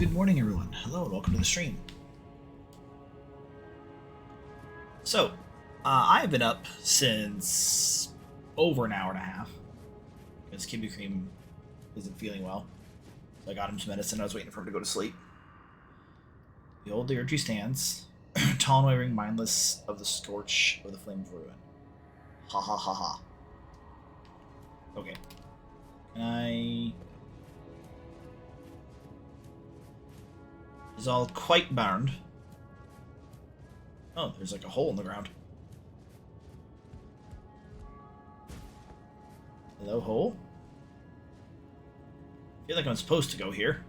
Good morning, everyone. Hello, and welcome to the stream. So, I've been up since over an hour and a half because Kibby Cream isn't feeling well. So I got him some medicine. I was waiting for him to go to sleep. The old tree stands, tall and wavering, mindless of the scorch of the flame's ruin. Ha ha ha ha. Okay. Can I... It's all quite burned. Oh, there's like a hole in the ground. Hello, hole? I feel like I'm supposed to go here.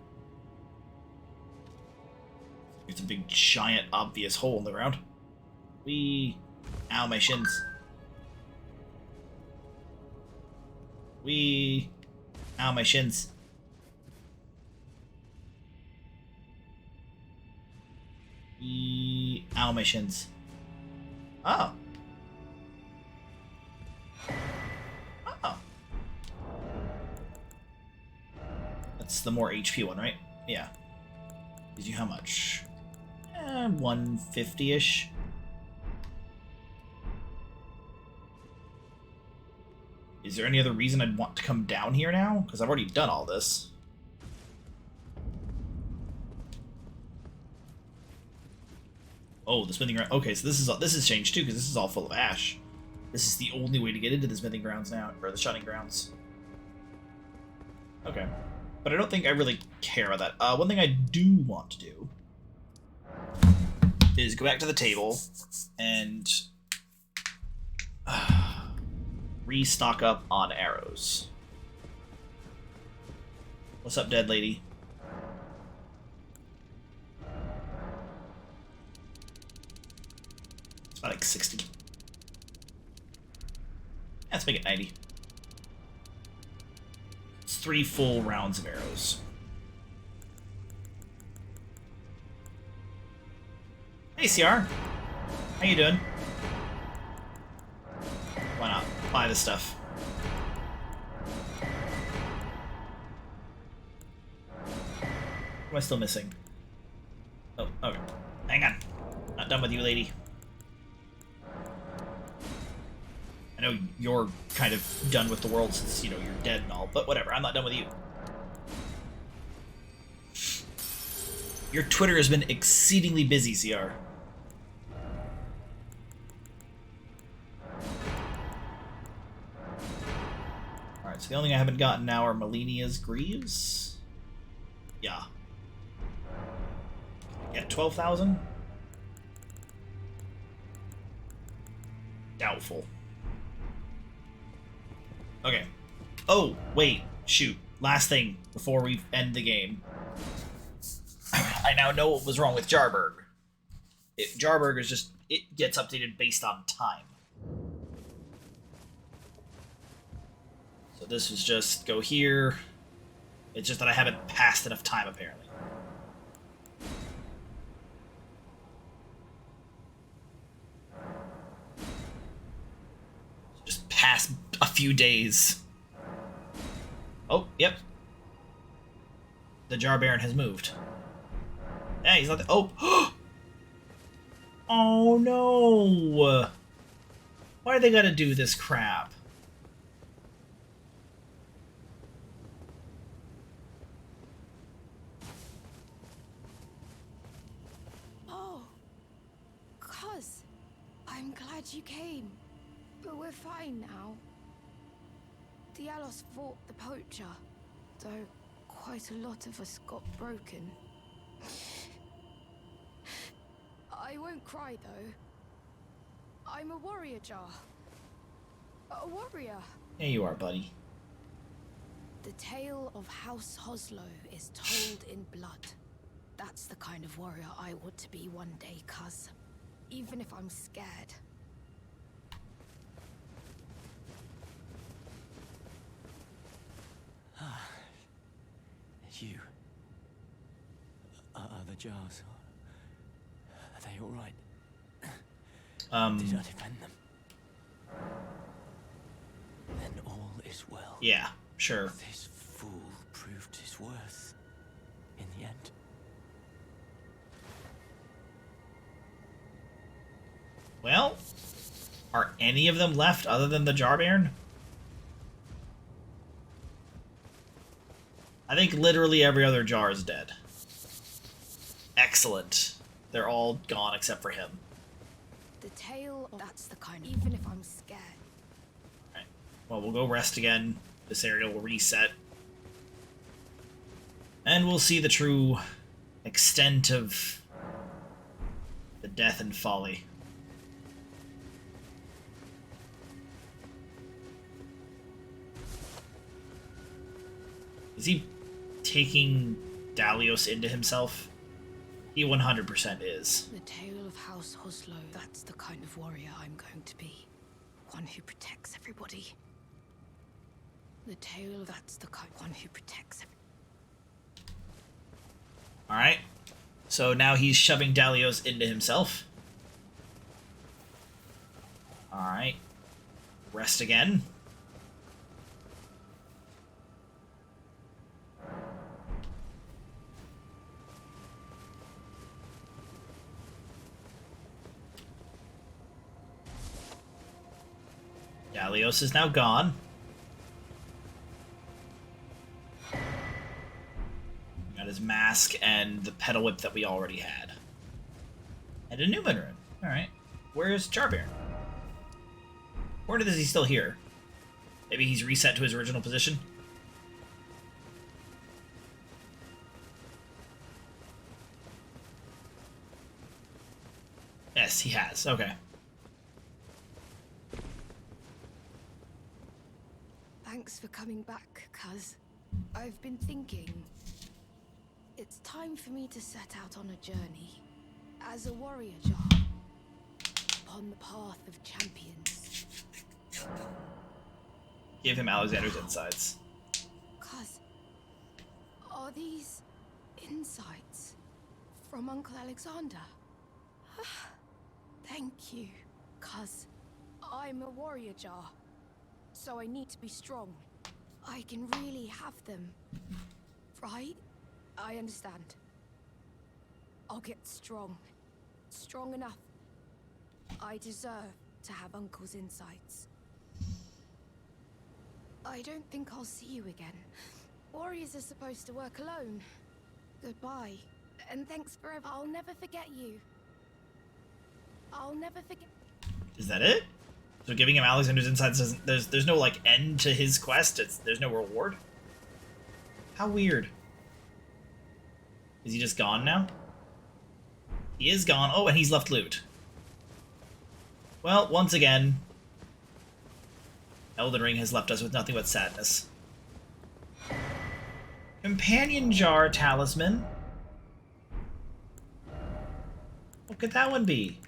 It's a big, giant, obvious hole in the ground. Wee. Ow, my shins. Wee. Ow, my shins. Wee. Ow, my shins. Oh. Oh. That's the more HP one, right? Yeah. Gives you how much? 150-ish. Is there any other reason I'd want to come down here now? Because I've already done all this. Oh, the smithing ground. Okay, so this is changed too, because this is all full of ash. This is the only way to get into the smithing grounds now, or the shutting grounds. Okay, but I don't think I really care about that. One thing I do want to do is go back to the table and restock up on arrows. What's up, dead lady? It's about like 60. Yeah, let's make it 90. It's 3 full rounds of arrows. Hey, CR. How you doing? Why not? Buy this stuff. What am I still missing? Oh, okay. Hang on. Not done with you, lady. I know you're kind of done with the world since, you know, you're dead and all, but whatever. I'm not done with you. Your Twitter has been exceedingly busy, CR. Alright, so the only thing I haven't gotten now are Malenia's Greaves. Yeah. Yeah, 12,000? Doubtful. Okay. Oh, wait. Shoot. Last thing before we end the game. I now know what was wrong with Jarberg. Jarberg is just... It gets updated based on time. So this was just go here. It's just that I haven't passed enough time, apparently. Just pass a few days. Oh, yep. The Jar Baron has moved. Yeah, he's not the... Oh! Oh, no! Why are they gotta do this crap? Oh, Cuz, I'm glad you came. But we're fine now. Dialos fought the poacher, though quite a lot of us got broken. I won't cry, though. I'm a warrior, Jar. A warrior. There you are, buddy. The tale of House Hoslow is told in blood. That's the kind of warrior I want to be one day, Cuz. Even if I'm scared. You. Are the jars? Are they all right? Did I defend them? Then all is well. Yeah, sure. This fool proved his worth in the end. Well, are any of them left other than the Jarbairn? I think literally every other jar is dead. Excellent. They're all gone except for him. The tale of that's the kind. Even if I'm scared. Alright. Well, we'll go rest again. This area will reset. And we'll see the true extent of the death and folly. Is he taking Dalios into himself? He 100% is. The tale of House Hoslow, that's the kind of warrior I'm going to be. One who protects everybody. The tale, that's the kind one who protects everybody. Alright. So now he's shoving Dalios into himself. Alright. Rest again. Dalios is now gone. Got his mask and the pedal whip that we already had. And a Newman rune. Alright. Where's Jarbairn? Or is he still here? Maybe he's reset to his original position? Yes, he has. Okay. Thanks for coming back, cuz. I've been thinking. It's time for me to set out on a journey. As a warrior jar. Upon the path of champions. Give him Alexander's insights. Cuz, are these insights from Uncle Alexander? Thank you, cuz I'm a warrior jar, so I need to be strong. I can really have them, right? I understand. I'll get strong. Strong enough. I deserve to have Uncle's insights. I don't think I'll see you again. Warriors are supposed to work alone. Goodbye. And thanks forever. I'll never forget you. I'll never forget. Is that it? So giving him Alexander's insights doesn't... There's no, like, end to his quest? There's no reward? How weird. Is he just gone now? He is gone. Oh, and he's left loot. Well, once again, Elden Ring has left us with nothing but sadness. Companion Jar Talisman. What could that one be?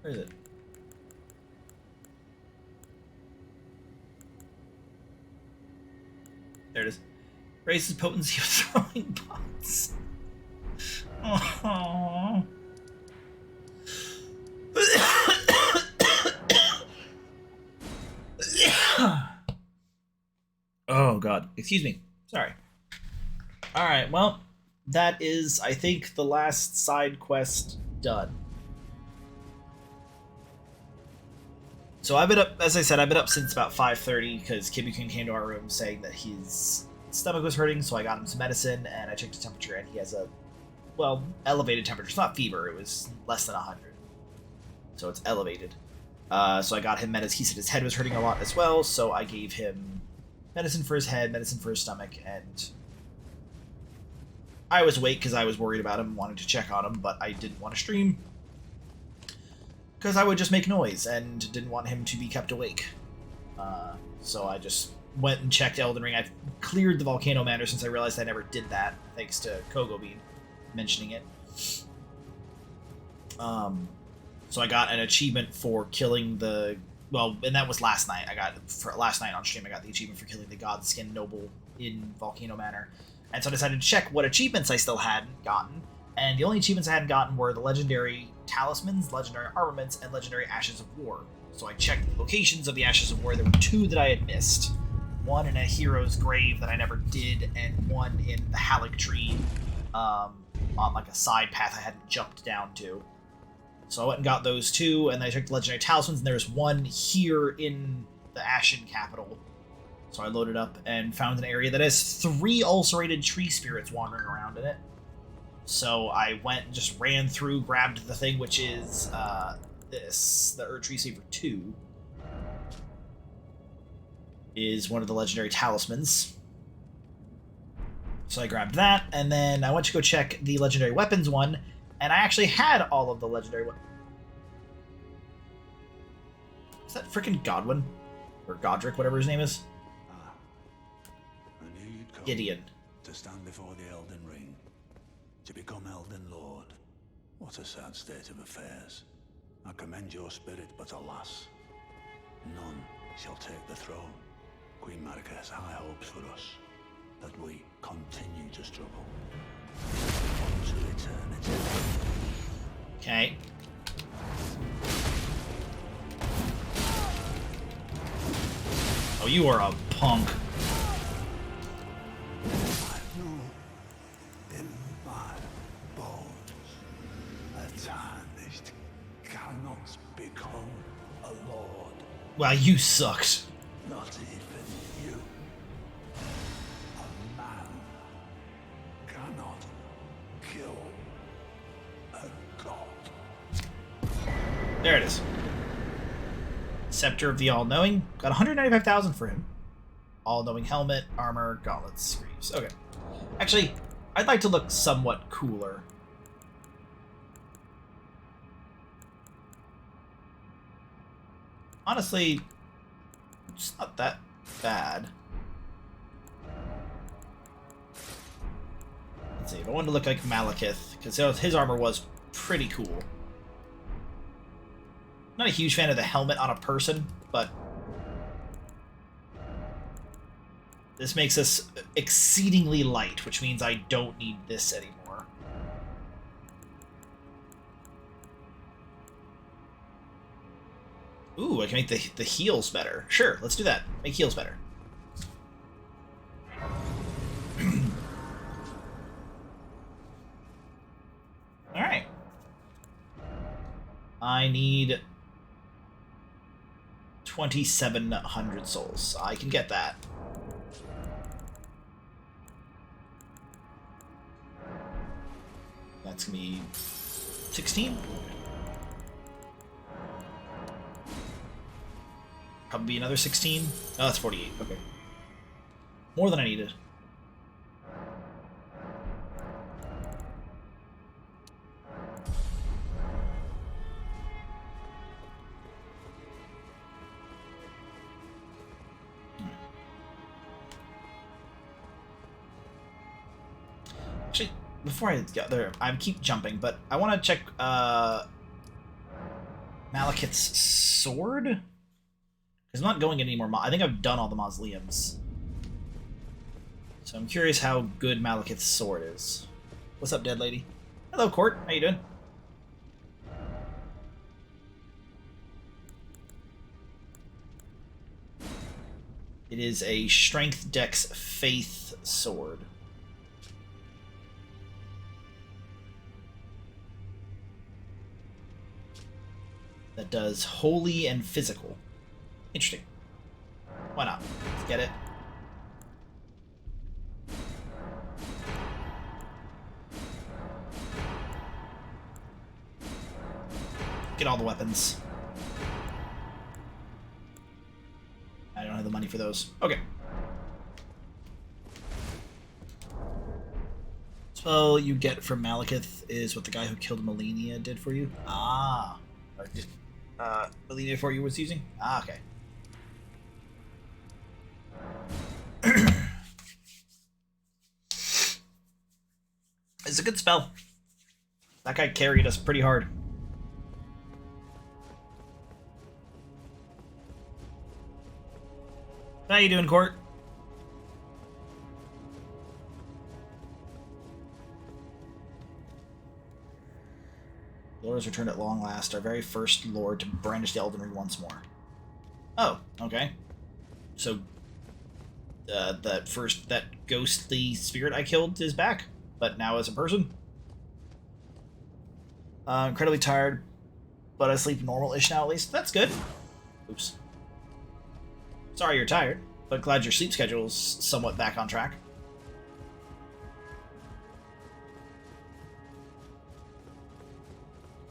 Where is it? There it is. Raises potency of throwing pots. Oh. Oh god. Excuse me. Sorry. Alright, well, that is, I think, the last side quest done. So I've been up, as I said, I've been up since about 5:30 because Kibikun came to our room saying that his stomach was hurting, so I got him some medicine and I checked his temperature and he has a, well, elevated temperature. It's not fever, it was less than 100. So it's elevated. So I got him medicine. He said his head was hurting a lot as well, so I gave him medicine for his head, medicine for his stomach, and I was awake because I was worried about him, wanted to check on him, but I didn't want to stream because I would just make noise and didn't want him to be kept awake. So I just went and checked Elden Ring. I've cleared the Volcano Manor since I realized I never did that, thanks to Kogo Bean mentioning it. So I got an achievement for killing the... Well, and that was last night. Last night on stream, I got the achievement for killing the Godskin Noble in Volcano Manor. And so I decided to check what achievements I still hadn't gotten. And the only achievements I hadn't gotten were the legendary talismans, legendary armaments, and legendary Ashes of War. So I checked the locations of the Ashes of War. There were 2 that I had missed. One in a hero's grave that I never did, and one in the Halleck Tree on like a side path I hadn't jumped down to. So I went and got those two, and then I took the legendary talismans, and there's one here in the Ashen capital. So I loaded up and found an area that has 3 ulcerated tree spirits wandering around in it. So I went and just ran through, grabbed the thing, which is this. The Erdtree Saver 2 is one of the legendary talismans. So I grabbed that, and then I went to go check the legendary weapons one, and I actually had all of the legendary weapons. Is that frickin' Godwin? Or Godric, whatever his name is? I knew you'd come Gideon. to stand before the Elden Ring, to become Elden Lord. What a sad state of affairs. I commend your spirit, but alas, none shall take the throne. Queen Marika has high hopes for us, that we continue to struggle on to eternity. Okay. Oh, you are a punk. I know in my bones a tarnished cannot become a lord. Wow, you sucked. Not even you. A man cannot kill a god. There it is. Scepter of the All-Knowing. Got 195,000 for him. All-Knowing Helmet, Armor, Gauntlets, Greaves. Okay. Actually, I'd like to look somewhat cooler. Honestly, it's not that bad. Let's see, if I wanted to look like Malakith, because his armor was pretty cool. Not a huge fan of the helmet on a person, but this makes us exceedingly light, which means I don't need this anymore. Ooh, I can make the heals better. Sure, let's do that. Make heals better. Alright. I need 2,700 souls. I can get that. That's gonna be 16? Probably another 16. Oh, that's 48. Okay. More than I needed. Actually, before I get there, I keep jumping, but I want to check Malakit's sword? Because I'm not going in anymore. I think I've done all the mausoleums. So I'm curious how good Malakit's sword is. What's up, dead lady? Hello, Court. How you doing? It is a Strength Dex Faith sword. That does holy and physical. Interesting. Why not? Let's get it. Get all the weapons. I don't have the money for those. Okay. Spell you get from Malakith is what the guy who killed Melania did for you. Ah. Melania for you was using? Ah, okay. It's a good spell. That guy carried us pretty hard. How you doing, Court? Lord has returned at long last, our very first Lord to brandish the Elden Ring once more. Oh, okay. So, that ghostly spirit I killed is back, but now as a person? Incredibly tired, but I sleep normal-ish now at least. That's good. Oops. Sorry you're tired, but glad your sleep schedule's somewhat back on track.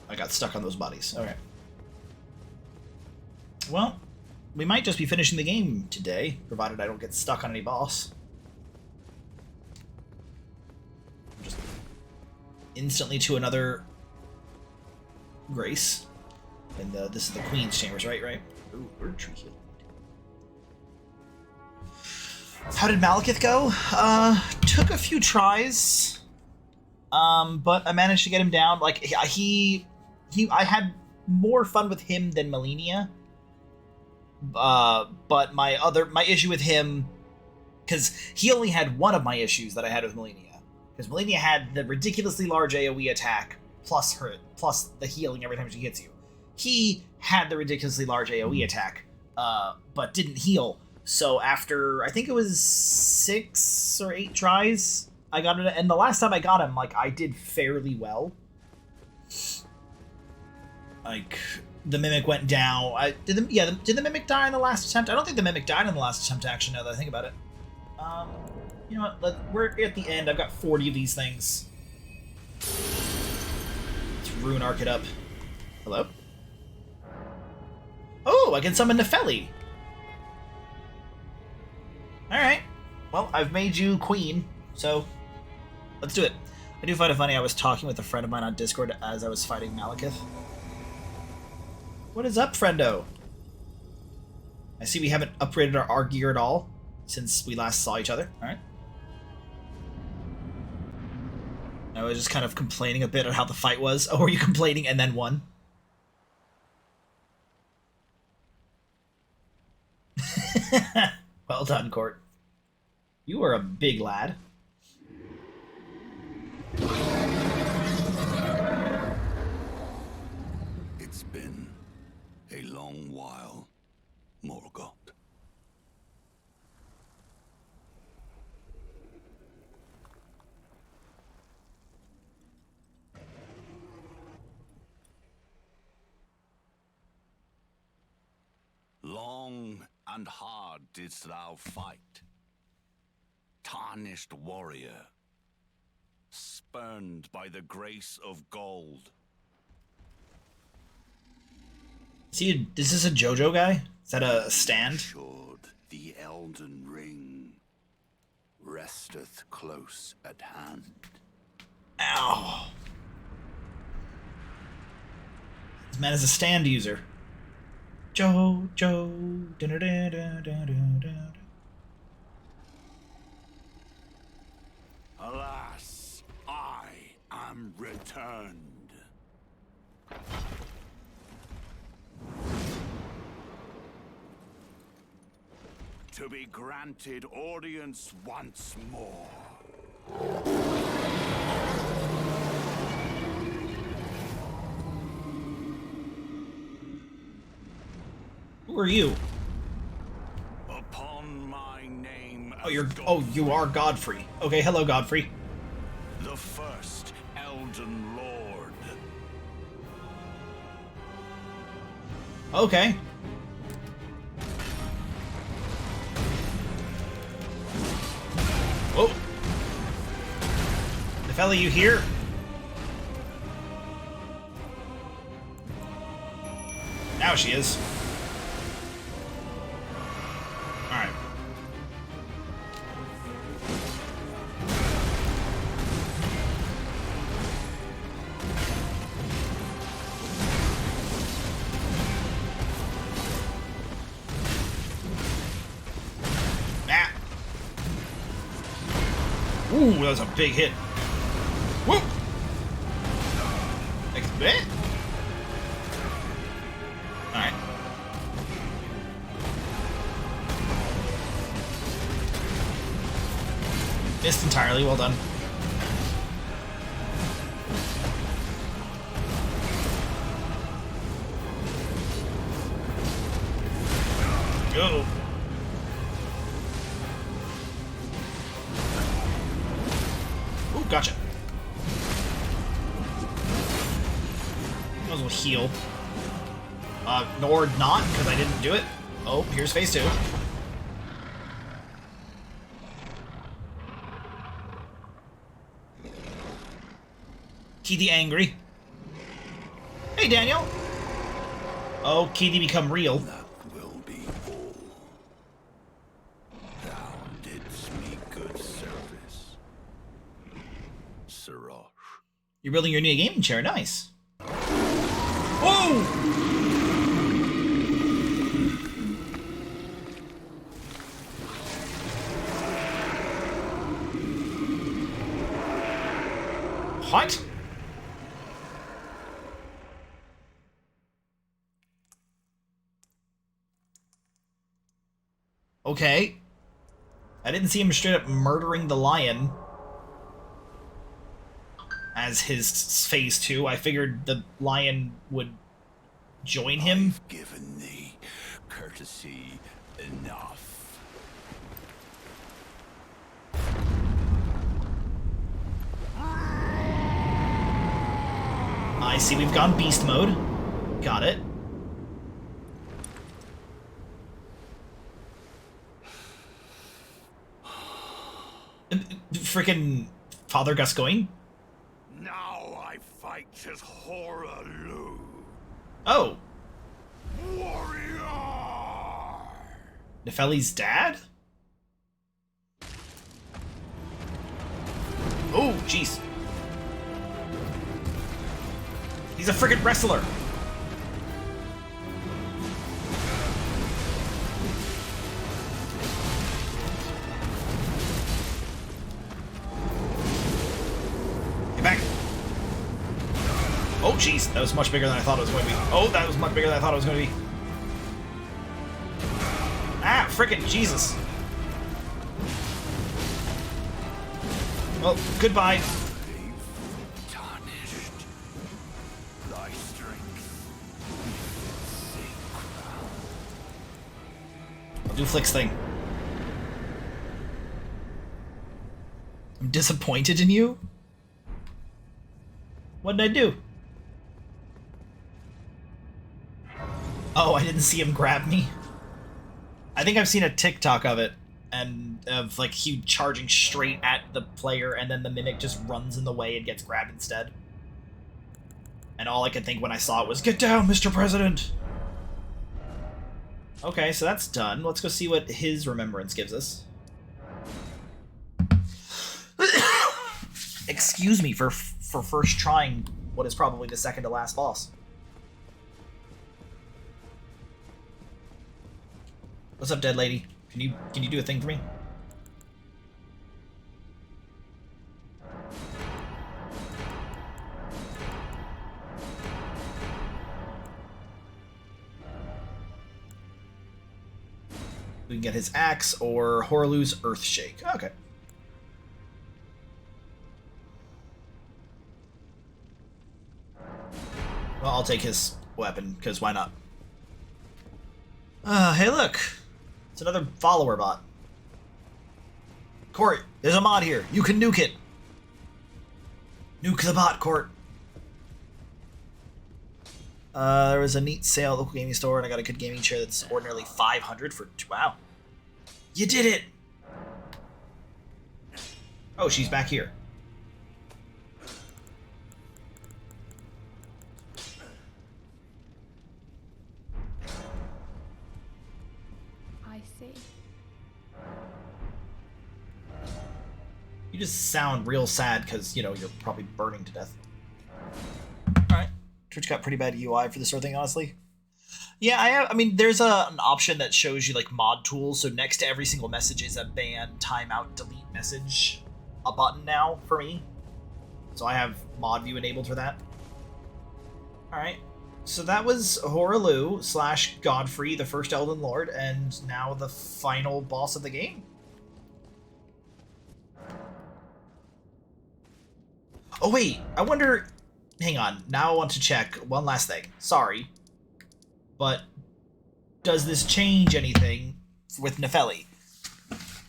I got stuck on those bodies. Alright. Well, we might just be finishing the game today, provided I don't get stuck on any boss. Just instantly to another Grace. And this is the Queen's Chambers, right? Ooh, bird tree heal. How did Malakit go? Took a few tries. But I managed to get him down. Like, I had more fun with him than Malenia. But my issue with him, because he only had one of my issues that I had with Malenia. Because Malenia had the ridiculously large AoE attack, plus the healing every time she hits you. He had the ridiculously large AoE attack, but didn't heal. So after, I think it was 6 or 8 tries, I got it, and the last time I got him, like, I did fairly well. Like, the Mimic went down. Did the Mimic die in the last attempt? I don't think the Mimic died in the last attempt, actually, now that I think about it. You know what, we're at the end. I've got 40 of these things. Let's Rune Arc it up. Hello? Oh, I can summon Nefeli! Alright. Well, I've made you queen, so let's do it. I do find it funny, I was talking with a friend of mine on Discord as I was fighting Malakith. What is up, friendo? I see we haven't upgraded our gear at all since we last saw each other. Alright. I was just kind of complaining a bit on how the fight was. Oh, were you complaining and then won? Well done, Court. You are a big lad. It's been a long while, Morgoth. Long and hard didst thou fight, tarnished warrior, spurned by the grace of gold. See, is this a JoJo guy? Is that a stand? Assured the Elden Ring resteth close at hand. Ow. This man is a stand user. JoJo. Alas, I am returned. To be granted audience once more. Who are you? Upon my name. You are Godfrey. Okay, hello, Godfrey. The first Elden Lord. Okay. Whoa. The fella you here? Now she is. Alright. Ah. Ooh, that was a big hit. Whoop! Next bit. Alright. Missed entirely, well done. Go. Ooh, gotcha. as well heal. Nor not, because I didn't do it. Oh, here's phase 2. Keithy angry. Hey, Daniel. Oh, Keithy become real. That will be all. Thou didst me good service, Siraj. You're building your new gaming chair. Nice. Whoa! What? Okay. I didn't see him straight up murdering the lion as his phase 2. I figured the lion would join him. I've given thee courtesy enough. I see we've gone beast mode. Got it. Freaking Father Gascoigne? Now I fight as Horalu. Oh, Warrior! Nefeli's dad? Oh, jeez. He's a friggin' wrestler. Get back. Oh, jeez. That was much bigger than I thought it was going to be. Oh, that was much bigger than I thought it was going to be. Ah, frickin' Jesus. Well, goodbye. Tarnished. Thy strength. I'll do Flick's thing. I'm disappointed in you? What did I do? Oh, I didn't see him grab me. I think I've seen a TikTok of it, and of like he charging straight at the player, and then the mimic just runs in the way and gets grabbed instead. And all I could think when I saw it was, "Get down, Mr. President!" Okay, so that's done. Let's go see what his remembrance gives us. Excuse me for first trying what is probably the second to last boss. What's up, dead lady? Can you do a thing for me? We can get his axe or Horalu's Earth Shake. Okay. Well, I'll take his weapon, because why not? Hey look! It's another follower bot. Court, there's a mod here. You can nuke it. Nuke the bot, Court. There was a neat sale at the local gaming store, and I got a good gaming chair that's ordinarily $500 for... Wow. You did it! Oh, she's back here. I see. You just sound real sad because, you know, you're probably burning to death. Alright. Twitch got pretty bad UI for this sort of thing, honestly. Yeah, I mean, there's an option that shows you, like, mod tools, so next to every single message is a ban, timeout, delete message, a button now for me. So I have mod view enabled for that. Alright. So that was Horalu / Godfrey, the first Elden Lord, and now the final boss of the game. Oh wait, I wonder... Hang on, now I want to check one last thing. Sorry. But does this change anything with Nefeli?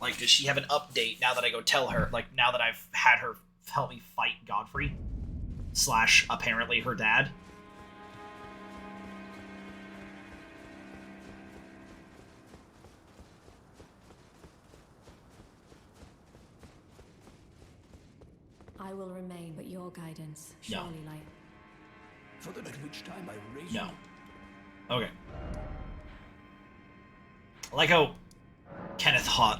Like, does she have an update now that I go tell her, like, now that I've had her help me fight Godfrey? / apparently her dad? I will remain, but your guidance, No. surely light. For the at which time I raise No. you. Okay. I like how Kenneth Hott.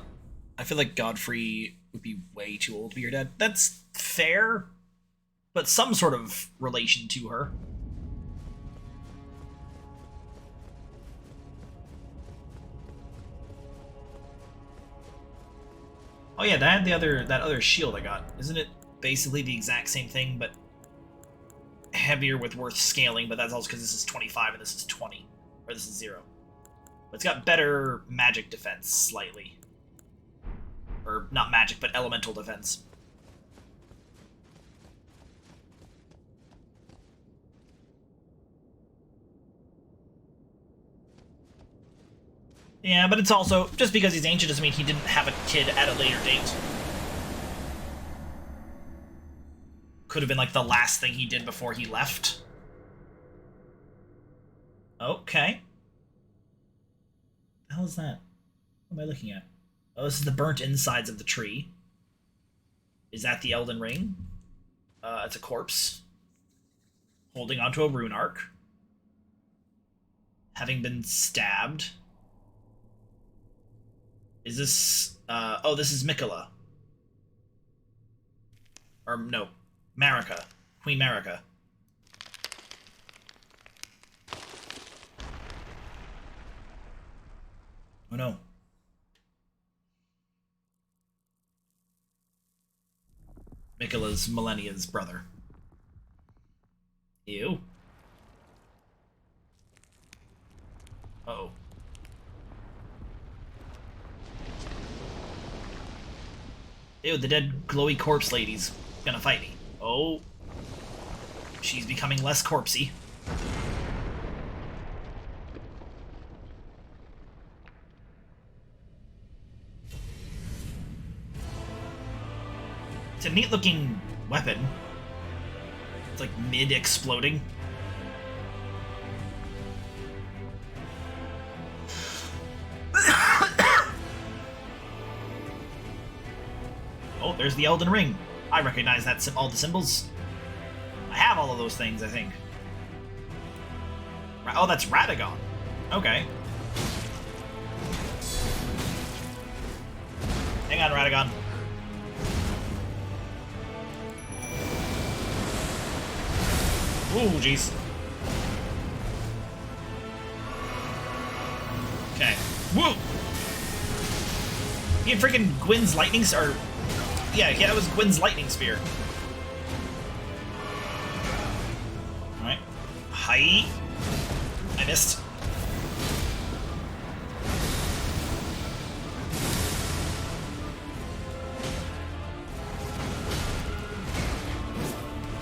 I feel like Godfrey would be way too old to be your dad. That's fair, but some sort of relation to her. Oh yeah, that other shield I got. Isn't it basically the exact same thing, but heavier with worth scaling? But that's also because this is 25 and this is 20, or this is 0. But it's got better magic defense slightly, or not magic, but elemental defense. Yeah, but it's also, just because he's ancient doesn't mean he didn't have a kid at a later date. Could have been like the last thing he did before he left. Okay. What the hell is that? What am I looking at? Oh, this is the burnt insides of the tree. Is that the Elden Ring? It's a corpse. Holding onto a rune arc. Having been stabbed. Is this... oh, this is Mikola. Or, no. Marika. Queen Marika. Oh, no. Mikola's Millennia's brother. Ew. Uh-oh. Ew, the dead glowy corpse lady's gonna fight me. Oh. She's becoming less corpsey. It's a neat looking weapon. It's like mid-exploding. Oh, there's the Elden Ring. I recognize that all the symbols. I have all of those things, I think. Oh, that's Radagon. Okay. Hang on, Radagon. Ooh, jeez. Okay. Woo! He had freaking Gwyn's lightning or yeah, that was Gwyn's lightning spear. Alright. Hi. I missed.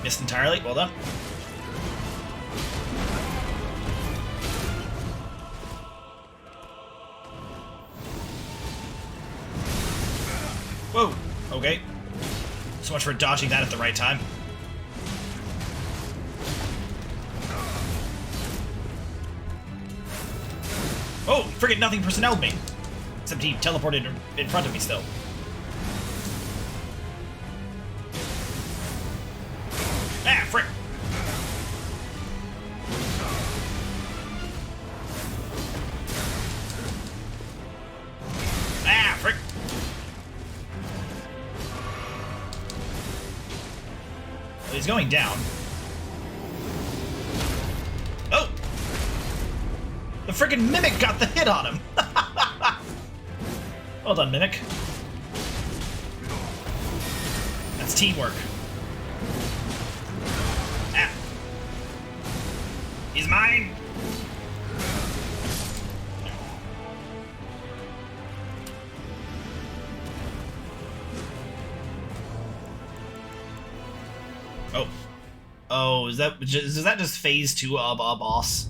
Missed entirely. Well done. Whoa. Okay. So much for dodging that at the right time. Oh, friggin' nothing personneled me. Except he teleported in front of me still. Ah, frick! Ah, frick! Well, he's going down. Oh! The friggin' Mimic got the hit on him! Well done, Mimic. That's teamwork. Ah. He's mine! Oh. Oh, is that just phase 2 of a boss?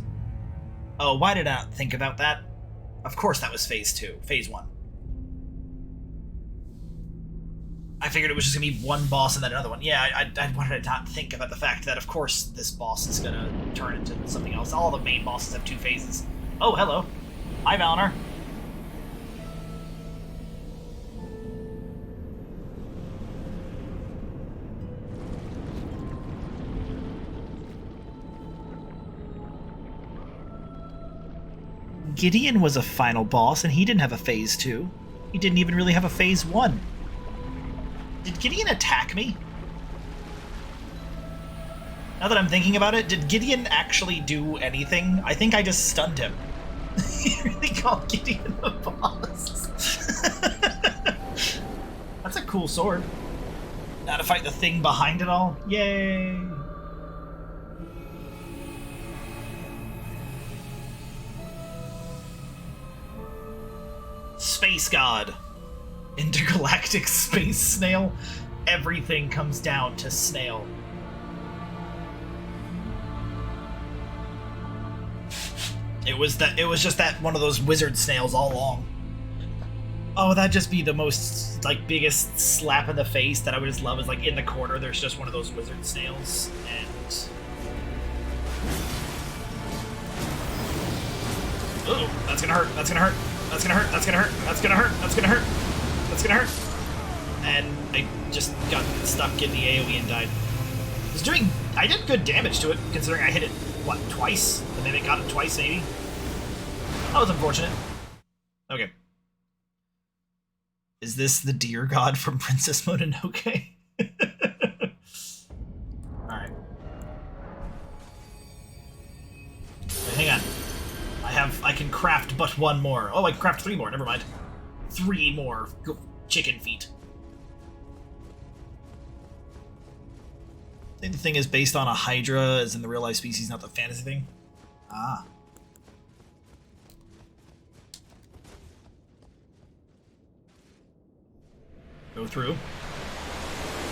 Oh, why did I not think about that? Of course that was phase 2. Phase 1. I figured it was just gonna be one boss and then another one. Yeah, I wanted to not think about the fact that, of course, this boss is gonna turn into something else. All the main bosses have 2 phases. Oh, hello. Hi, Valinor. Gideon was a final boss, and he didn't have a phase 2. He didn't even really have a phase 1. Did Gideon attack me? Now that I'm thinking about it, did Gideon actually do anything? I think I just stunned him. You really called Gideon a boss? That's a cool sword. Now to fight the thing behind it all? Yay! Space God. Intergalactic space snail. Everything comes down to snail. It was just that one of those wizard snails all along. Oh, that'd just be the most, like, biggest slap in the face that I would just love is, like, in the corner, there's just one of those wizard snails, and... Ooh, that's gonna hurt, that's gonna hurt, that's gonna hurt, that's gonna hurt, that's gonna hurt, that's gonna hurt, that's gonna hurt. And I just got stuck in the AoE and died. I did good damage to it, considering I hit it, what, twice? The Mimic got it twice, maybe? That was unfortunate. Okay. Is this the deer god from Princess Mononoke? Alright. Hang on. I can craft but one more. Oh, I can craft 3 more, never mind. 3 more chicken feet. I think the thing is based on a hydra, as in the real-life species, not the fantasy thing. Ah. Go through.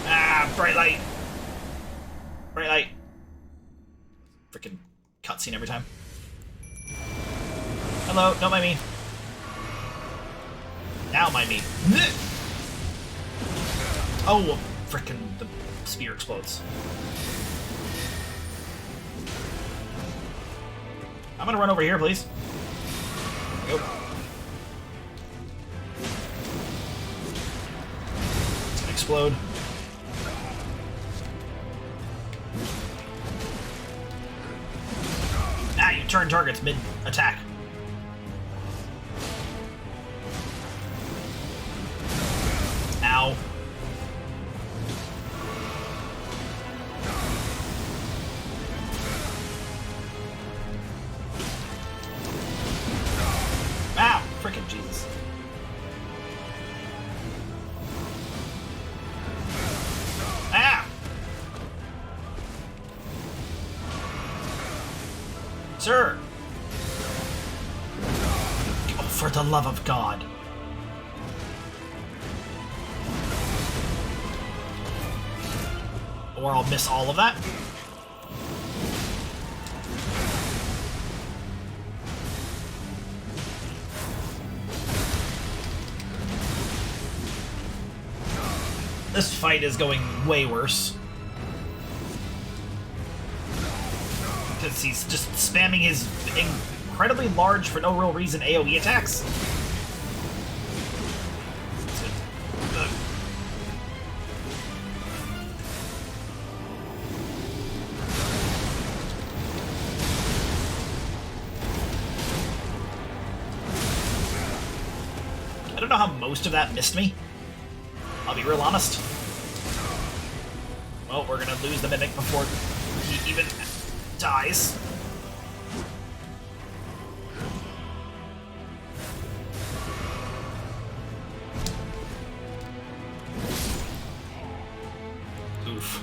Ah, bright light! Bright light. Freaking cutscene every time. Hello, don't mind me. Now mind me. Oh, frickin' the spear explodes. I'm gonna run over here, please. There we go. It's gonna explode. Ah, you turn targets mid-attack. Ow. Ow! Frickin' Jesus. Ah! Sir! Oh, for the love of God. Or I'll miss all of that. This fight is going way worse. Because he's just spamming his incredibly large, for no real reason, AoE attacks. I don't know how most of that missed me. I'll be real honest. Well, we're gonna lose the Mimic before he even dies. Oof.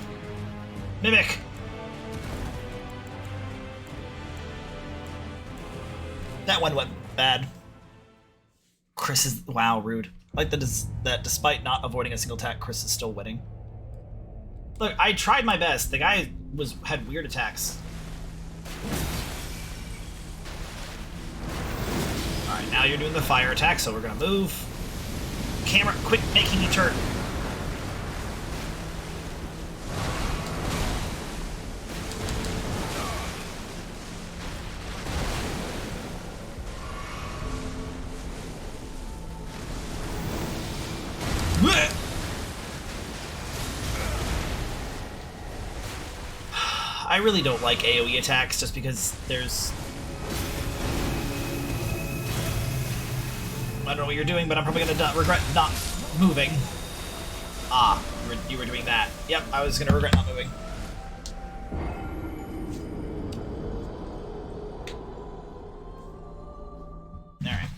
Mimic! That one went bad. Chris is... wow, rude. Like that despite not avoiding a single attack, Chris is still winning. Look, I tried my best. The guy had weird attacks. Alright, now you're doing the fire attack, so we're gonna move. Camera, quit making me turn. I really don't like AoE attacks just because there's... don't know what you're doing, but I'm probably gonna regret not moving. Ah, you were doing that. Yep, I was gonna regret not moving. Alright.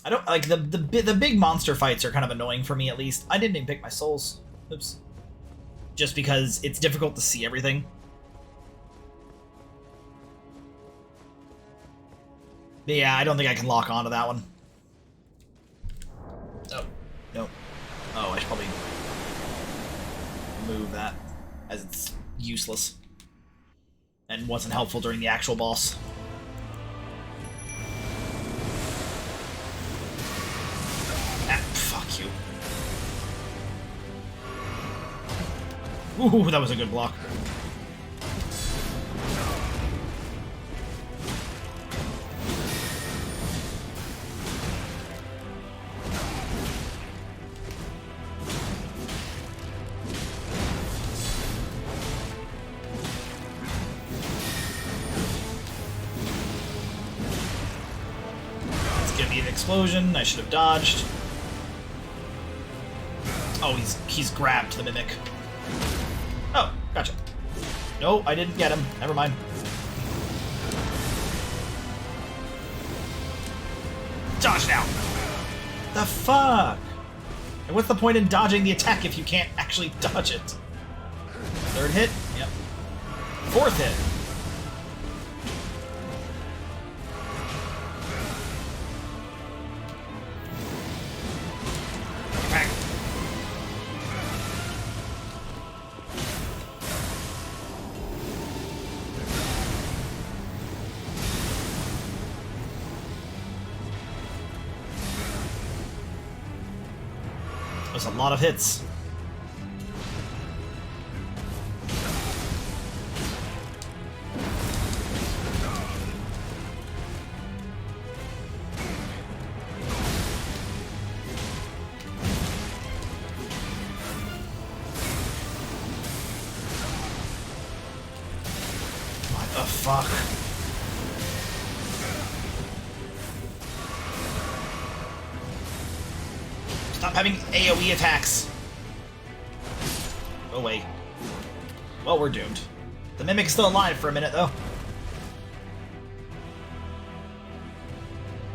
I don't like the big monster fights are kind of annoying for me, at least. I didn't even pick my souls. Oops. Just because it's difficult to see everything. But yeah, I don't think I can lock onto that one. Oh, no. Oh, I should probably move that, as it's useless. And wasn't helpful during the actual boss. Ah, fuck you. Ooh, that was a good block. Explosion. I should have dodged. Oh, he's grabbed the mimic. Oh, gotcha. No, I didn't get him. Never mind. Dodge now. The fuck? And what's the point in dodging the attack if you can't actually dodge it? Third hit? Yep. Fourth hit. There's a lot of hits. What the fuck? Stop having AoE attacks. Go away. Well, we're doomed. The Mimic's still alive for a minute, though.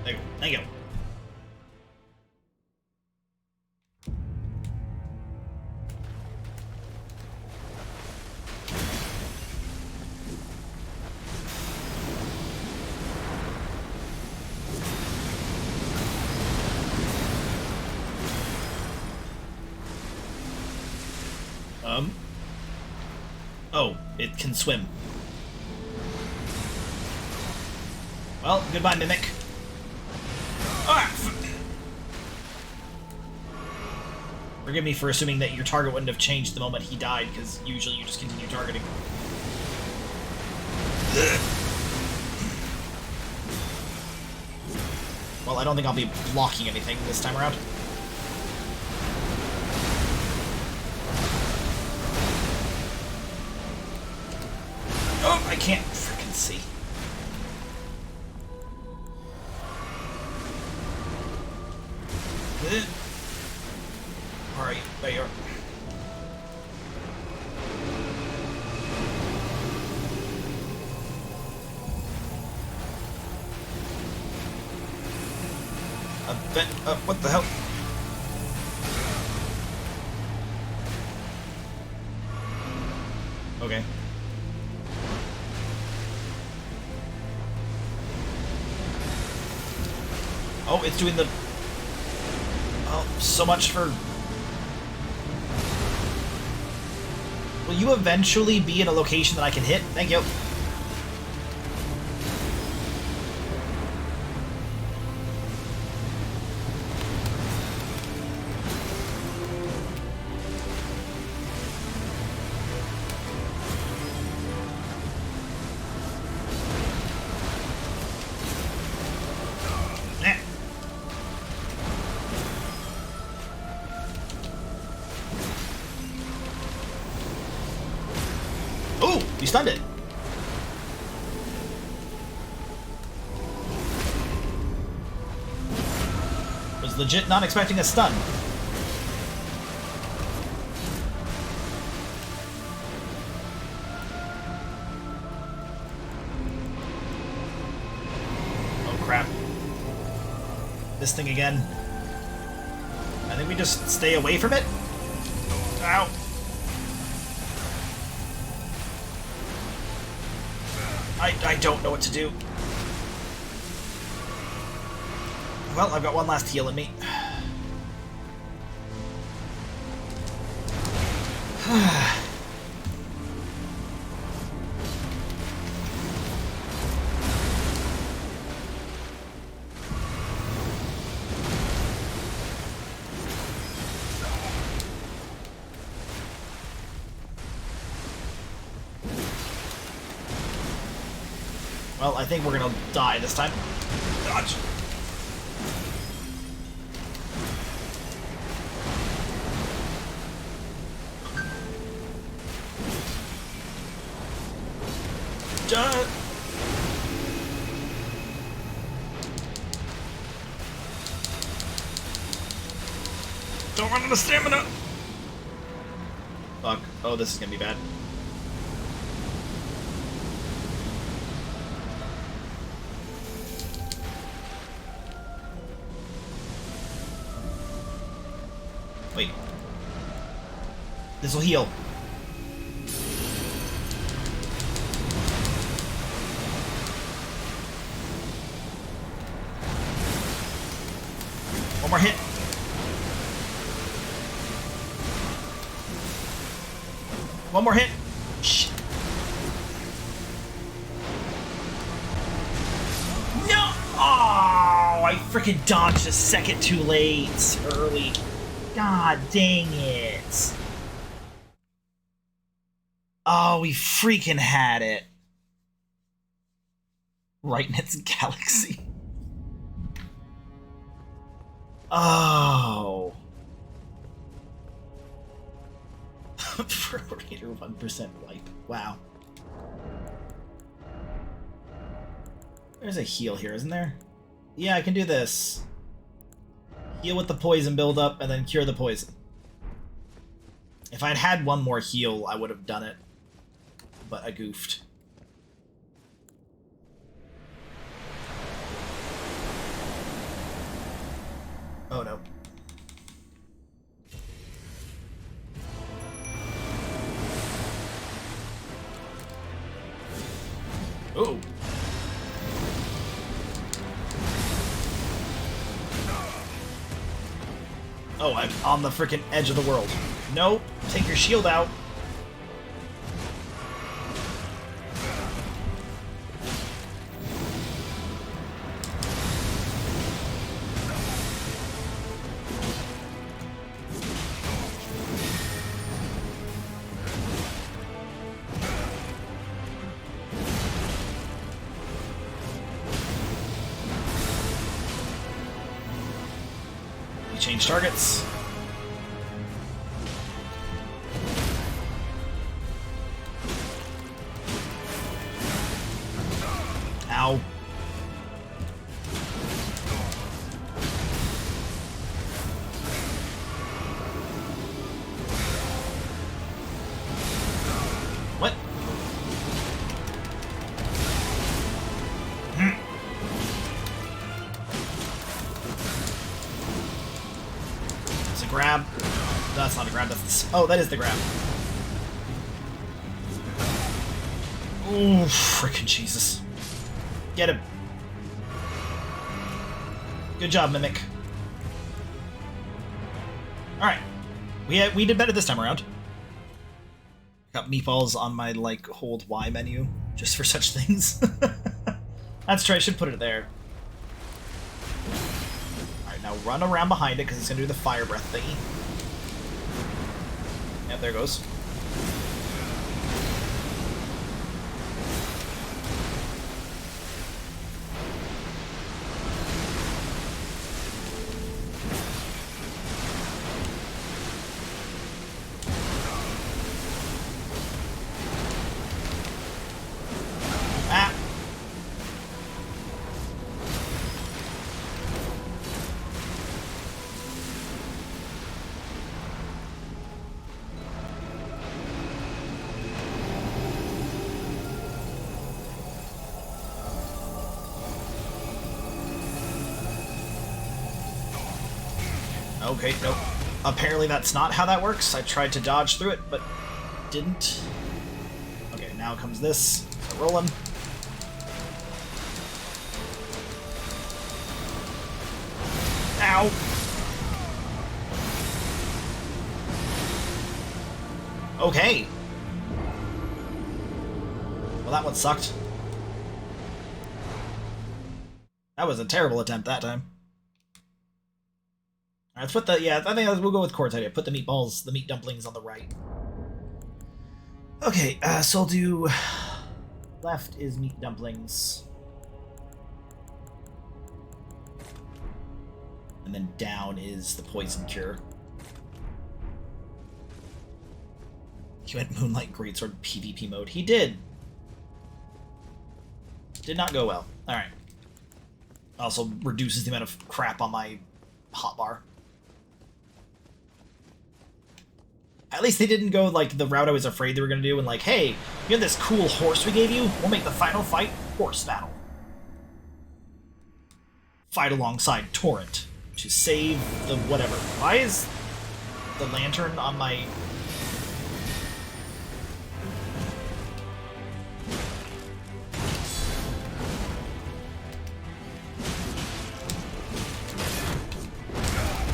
There you go. Thank you. Oh, it can swim. Well, goodbye, Mimic. Ah! Forgive me for assuming that your target wouldn't have changed the moment he died, because usually you just continue targeting. Well, I don't think I'll be blocking anything this time around. Oh, I can't freaking see. Where are you? There you are. What the hell? Okay. Oh, it's doing the... Oh, so much for... Will you eventually be in a location that I can hit? Thank you. You stunned it. legit not expecting a stun. Oh crap. This thing again. I think we just stay away from it. Ow. I don't know what to do. Well, I've got one last heal in me. Well, I think we're gonna die this time. Dodge. Don't run out of stamina! Fuck. Oh, this is gonna be bad. Wait. This'll heal. One more hit. One more hit. Shit. No! Oh, I freaking dodged a second too late. Early. God dang it. Oh, we freaking had it. Right in its galaxy. Oh. Predator 1% wipe. Wow. There's a heal here, isn't there? Yeah, I can do this. Heal with the poison buildup, and then cure the poison. If I'd had one more heal, I would have done it. But I goofed. Oh no. Ooh. Oh, I'm on the frickin' edge of the world. Nope. Take your shield out. Change targets. Ow. What? Grab. That's not a grab, that's the... Oh, that is the grab. Oh, frickin' Jesus. Get him. Good job, Mimic. Alright. We did better this time around. Got meatballs on my, like, hold Y menu, just for such things. That's true, I should put it there. Now run around behind it, because it's going to do the fire breath thingy. Yep, there it goes. Ah! Okay, nope. Apparently that's not how that works. I tried to dodge through it, but didn't. Okay, now comes this. So rolling. Ow! Okay. Well, that one sucked. That was a terrible attempt that time. Alright, let's put the... Yeah, I think we'll go with Court's idea. Put the meatballs, the meat dumplings on the right. Okay, so I'll do... Left is meat dumplings. And then down is the poison cure. He went Moonlight Greatsword PvP mode. He did! Did not go well. Alright. Also reduces the amount of crap on my hotbar. At least they didn't go like the route I was afraid they were going to do and like, hey, you have this cool horse we gave you? We'll make the final fight horse battle. Fight alongside Torrent to save the whatever. Why is the lantern on my...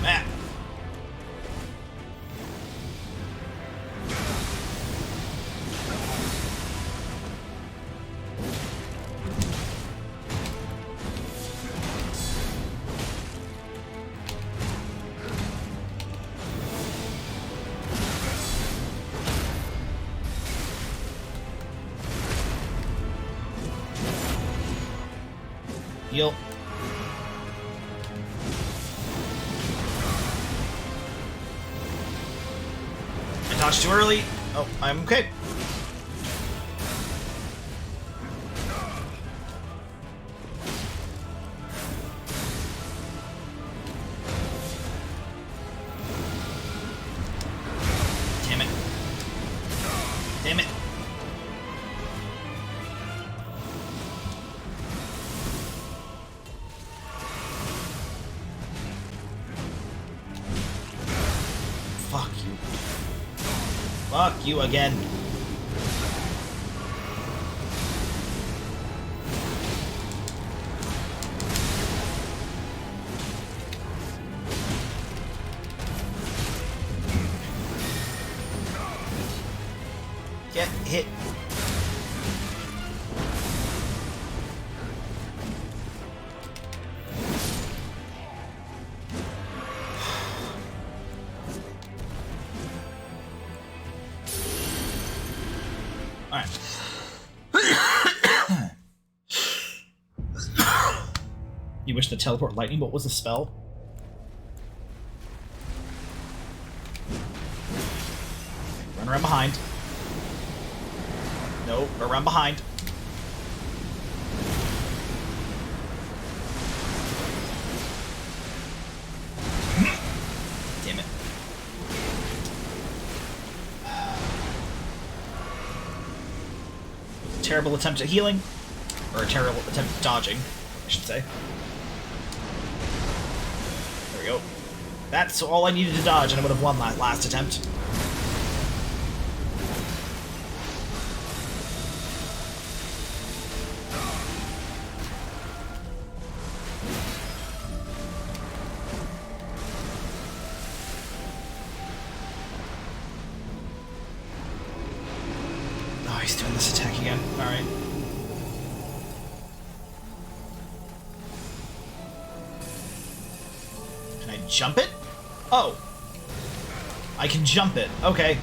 Ah. Heal. I dodged too early. Oh, I'm okay. Damn it. Damn it. Fuck you. Fuck you again. Get hit. Alright. You wish to teleport lightning, but what was the spell? Run around behind. No, around behind. Damn it. Terrible attempt at healing. Or a terrible attempt at dodging, I should say. There we go. That's all I needed to dodge, and I would have won that last attempt. Oh, he's doing this attack again. Alright. Can I jump it? Oh. I can jump it. Okay.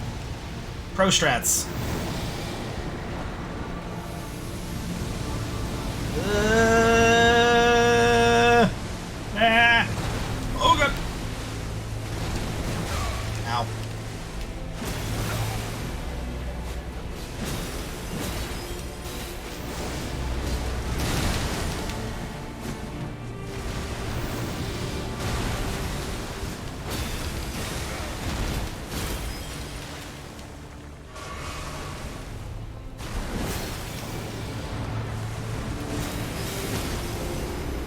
Pro strats. Oh god. Ow.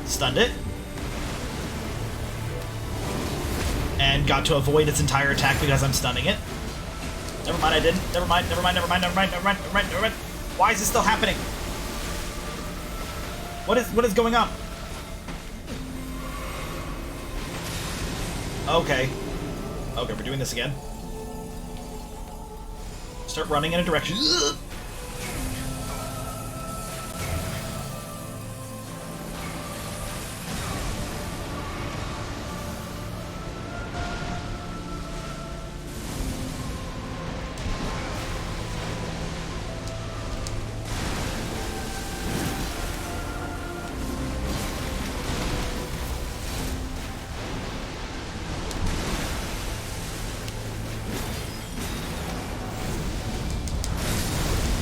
Stunned it. and got to avoid its entire attack because I'm stunning it. Never mind, I didn't. Never mind. Why is this still happening? What is going on? Okay. Okay, we're doing this again. Start running in a direction. Ugh!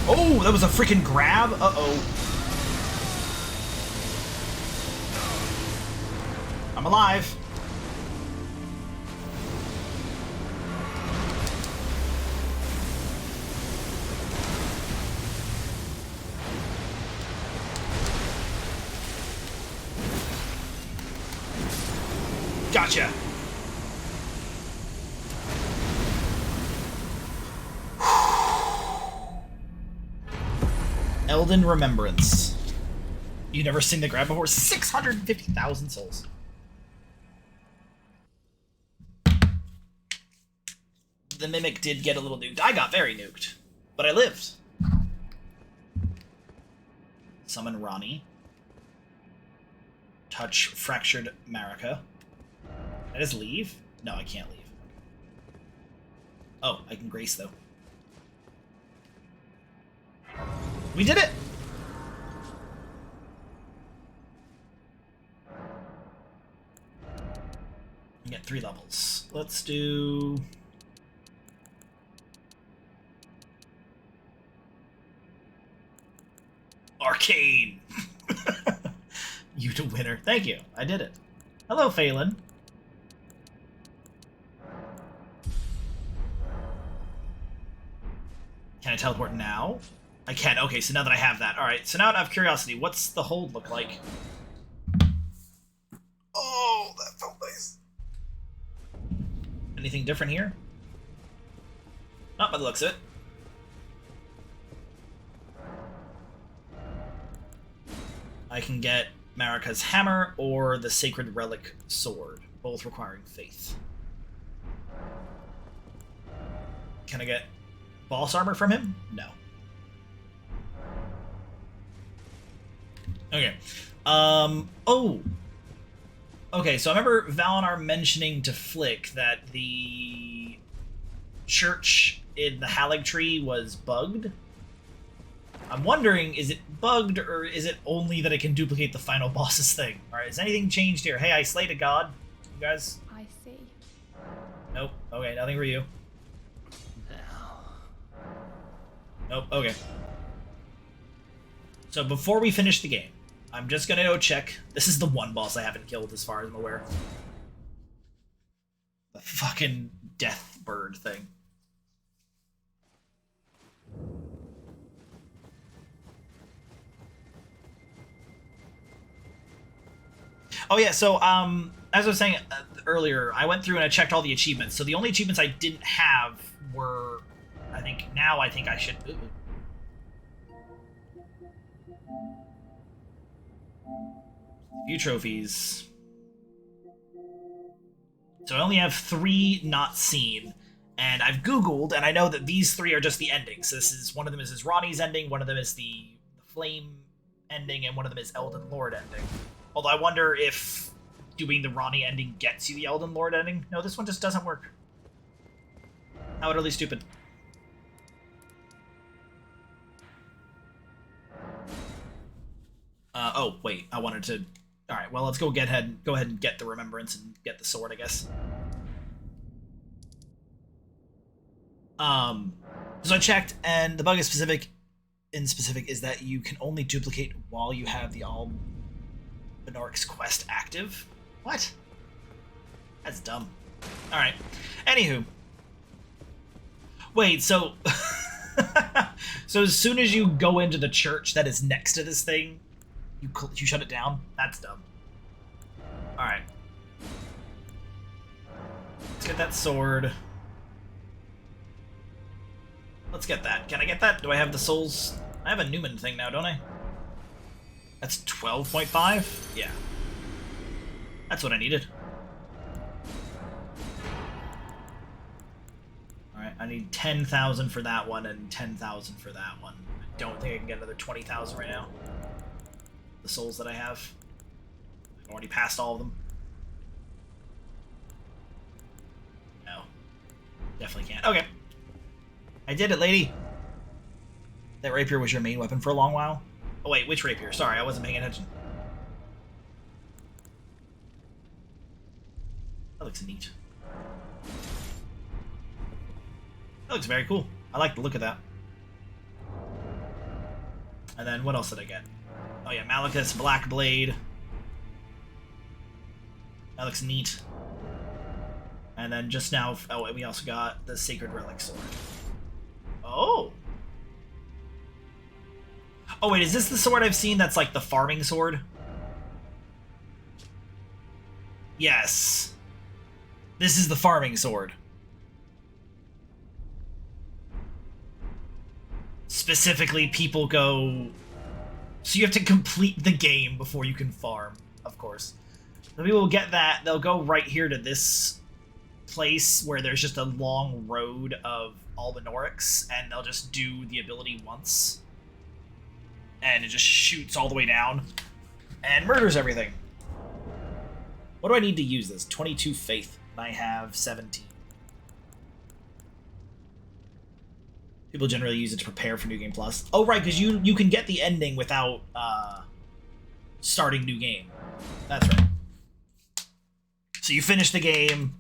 Oh, that was a freaking grab? Uh-oh. I'm alive. Gotcha. Elden Remembrance. You've never seen the grab before? 650,000 souls. The Mimic did get a little nuked. I got very nuked. But I lived. Summon Ronnie. Touch Fractured Marika. Can I just leave? No, I can't leave. Oh, I can grace, though. We did it! We get 3 levels. Let's do... Arcane! You the winner. Thank you. I did it. Hello, Phelan. Can I teleport now? I can. Okay, so now that I have that. Alright, so now out of curiosity, what's the hold look like? Oh, that felt nice. Anything different here? Not by the looks of it. I can get Marika's hammer or the Sacred Relic sword, both requiring faith. Can I get boss armor from him? No. Okay. Oh! Okay, so I remember Valinar mentioning to Flick that the church in the Halig tree was bugged. I'm wondering, is it bugged, or is it only that it can duplicate the final boss's thing? Alright, has anything changed here? Hey, I slayed a god. You guys? I see. Nope. Okay, nothing for you. Nope, okay. So before we finish the game, I'm just gonna go check. This is the one boss I haven't killed as far as I'm aware. The fucking death bird thing. Oh yeah, so as I was saying earlier, I went through and I checked all the achievements. So the only achievements I didn't have were, I think I should. Ooh. Few trophies. So I only have 3 not seen, and I've Googled, and I know that these 3 are just the endings. So this is, one of them is Ronnie's ending, one of them is the Flame ending, and one of them is Elden Lord ending. Although I wonder if doing the Ronnie ending gets you the Elden Lord ending. No, this one just doesn't work. How utterly stupid. Oh, wait, I wanted to... Alright, well, let's go ahead and get the Remembrance and get the sword, I guess. So I checked, and the bug is specific is that you can only duplicate while you have the Benoric's quest active. What? That's dumb. Alright. Anywho. Wait, so... so as soon as you go into the church that is next to this thing, you shut it down? That's dumb. Alright. Let's get that sword. Let's get that. Can I get that? Do I have the souls? I have a Newman thing now, don't I? That's 12.5? Yeah. That's what I needed. Alright, I need 10,000 for that one and 10,000 for that one. I don't think I can get another 20,000 right now. The souls that I have. I've already passed all of them. No. Definitely can't. Okay. I did it, lady. That rapier was your main weapon for a long while? Oh wait, which rapier? Sorry, I wasn't paying attention. That looks neat. That looks very cool. I like the look of that. And then what else did I get? Oh yeah, Malakit's Black Blade. That looks neat. And then just now, oh, we also got the Sacred Relic Sword. Oh! Oh wait, is this the sword I've seen that's like the farming sword? Yes. This is the farming sword. Specifically, people go... So you have to complete the game before you can farm, of course. The people will get that, they'll go right here to this place where there's just a long road of Albinorics, and they'll just do the ability once. And it just shoots all the way down and murders everything. What do I need to use this? 22 faith, and I have 17. People generally use it to prepare for New Game Plus. Oh, right, because you can get the ending without starting New Game. That's right. So you finish the game,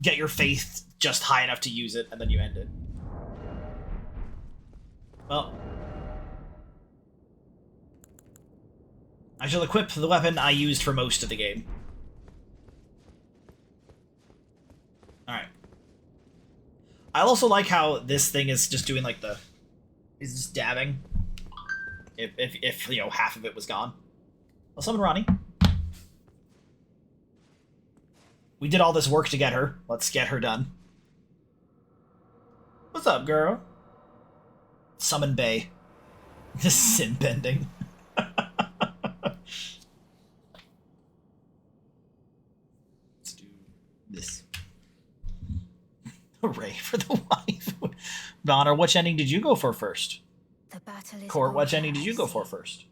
get your faith just high enough to use it, and then you end it. Well, I shall equip the weapon I used for most of the game. Alright. I also like how this thing is just doing like the... is just dabbing. If you know, half of it was gone. I'll summon Ronnie. We did all this work to get her. Let's get her done. What's up, girl? Summon Bay. This sin bending. Let's do this. Hooray for the wife. Donner, which ending did you go for first? The battle is Court, which over, ending did you I go see. for first?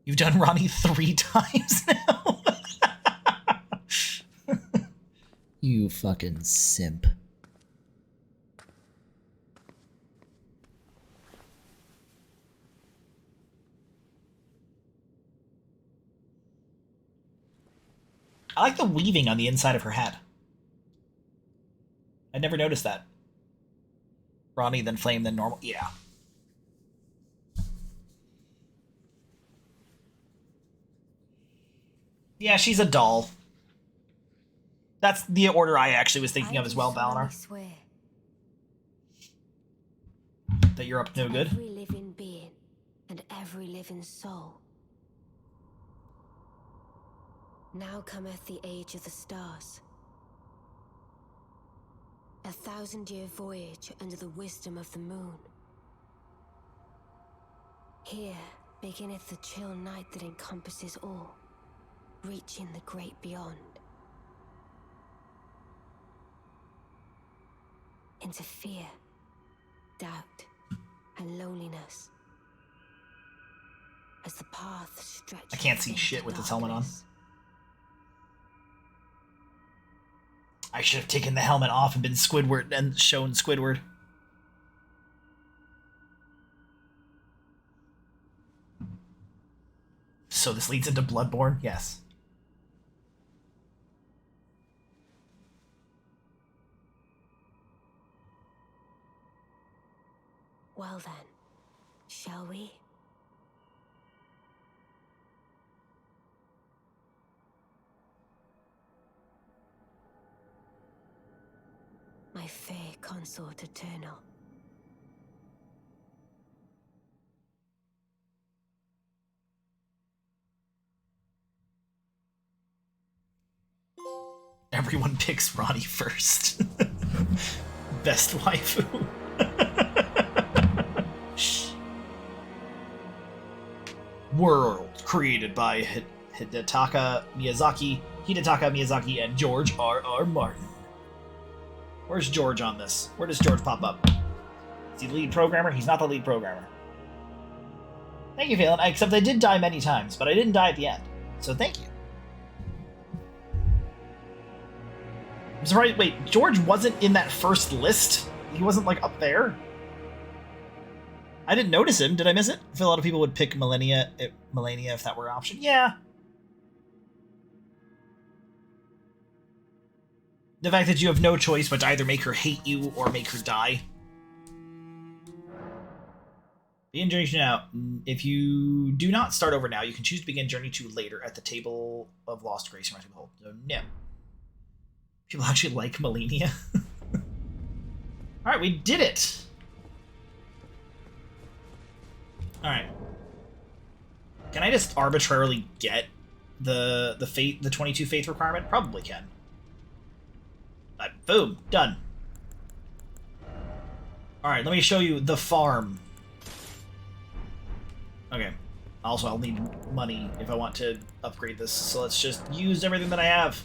You've done Ronnie 3 times now. You fucking simp. I like the weaving on the inside of her head. I never noticed that. Ronnie, then Flame, then normal. Yeah. Yeah, she's a doll. That's the order I actually was thinking of as well, Valinor. Swear That you're up to no good. every living being and every living soul. Now cometh the age of the stars. 1,000-year voyage under the wisdom of the moon. Here beginneth the chill night that encompasses all, reaching the great beyond. Into fear, doubt, and loneliness. As the path stretches. I can't see shit with this helmet on. I should have taken the helmet off and been Squidward and shown Squidward. So this leads into Bloodborne? Yes. Well then, shall we? My fair consort eternal. everyone picks Ronnie first. Best waifu. World created by Hidetaka Miyazaki, and George R.R. Martin. Where's George on this? Where does George pop up? Is he the lead programmer? He's not the lead programmer. Thank you, Phelan. Except I did die many times, but I didn't die at the end. So thank you. I'm surprised. Wait, George wasn't in that first list? He wasn't, like, up there? I didn't notice him. Did I miss it? I feel a lot of people would pick Melania if that were an option. Yeah. The fact that you have no choice but to either make her hate you or make her die. Begin journey to now. If you do not start over now, you can choose to begin journey to later at the table of lost grace and behold. So no. People actually like Melania. Alright, we did it! Alright. Can I just arbitrarily get the 22 faith requirement? Probably can. Boom, done. Alright, let me show you the farm. Okay. Also, I'll need money if I want to upgrade this, so let's just use everything that I have.